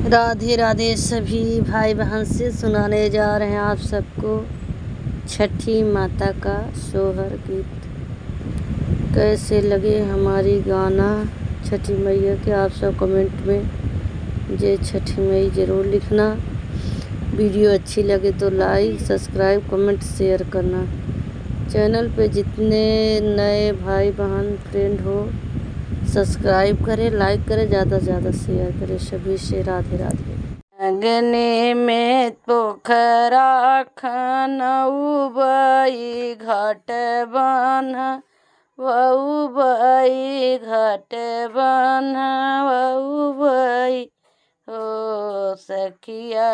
राधे राधे सभी भाई बहन से सुनाने जा रहे हैं आप सबको छठी माता का सोहर गीत। कैसे लगे हमारी गाना छठी मैया के, आप सब कमेंट में जय छठी मैया ज़रूर लिखना। वीडियो अच्छी लगे तो लाइक सब्सक्राइब कमेंट शेयर करना। चैनल पे जितने नए भाई बहन फ्रेंड हो सब्सक्राइब करें, लाइक करें, ज़्यादा से ज़्यादा शेयर करें। सभी से राधे राधे। अगने में पोखरा खनउबई घाट बान्हा वउबई घाट बान्हा वउबई हो सखिया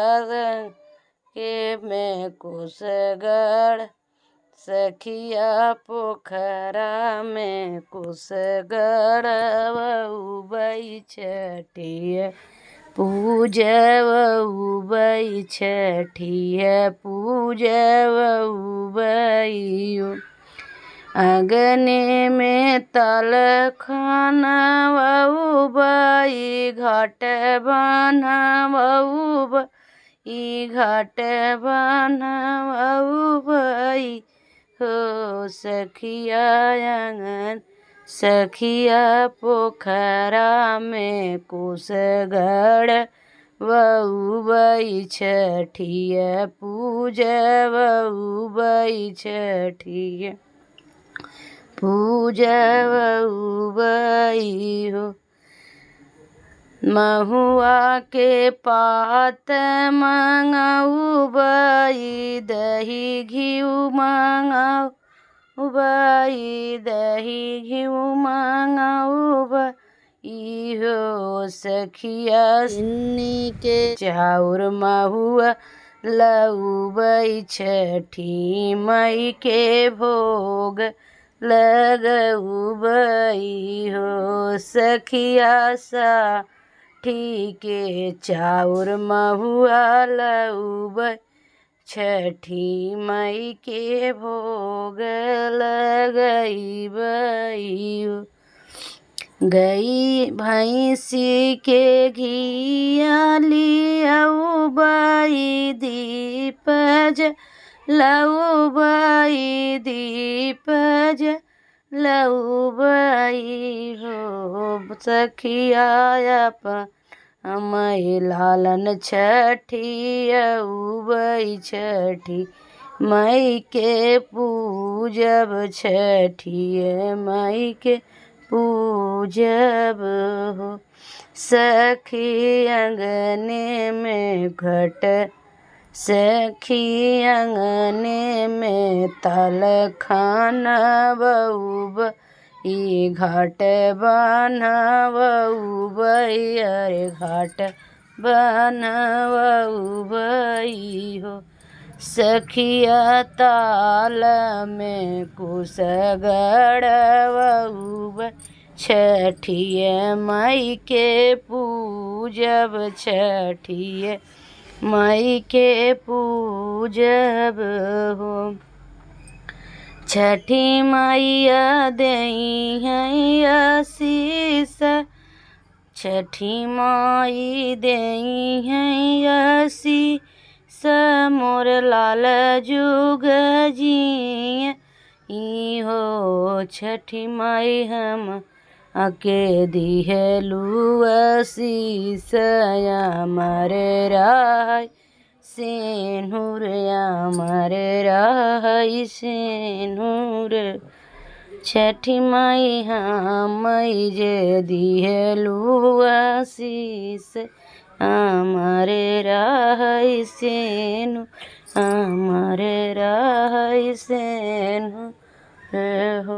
के में कुशगढ़ सखिया पोखरा में कुशगढ़ वउबई छठिया पूजवउबई छठिया पूजवउबई अगने में तल खनउबई घाट बान्हउबई घाट बान्हउबई हो सखिया आंगन सखिया पोखरा में कुशगढ़ वउबई छठिया पूजवउबई छठिया पूजवउबई हो महुआ के पात मंगउबई दही घिउ मंगउबई दही घिउ मंगउबई हो सखिया इन्नी के चाउर महुआ लउबई छठी मई के भोग लगउबई हो सखिया साठी के चाउर महुआ लउबई छठी मई के भोग लगइबई हो गई भैंसी के घिया लियउबई दीपज लउबई दीपज लउबई हो सखिया मई लालन छठियउबई छठी मई के पूजब छठिय मई के पूजब हो सखी अंगने में घट सखी अंगने में तल खनउबई घाट बान्हउबई अरे घाट बान्हउबई हो सखिया ताल में कुशगढ़ वउबई छठिया मई के पूजब छठिया मई के पूजब हो छठी मैया देई हैं आशीष छठी माई देई हैं आशीष मोर लाल जुग जी हो छठी माई हम आके दिहलु आशीष हमारे राय सेनुर हमारे राय सेनुर छठी माई हम जे दिहलु आशीष हमारे राय सेनु हमारे राय सेनु हो।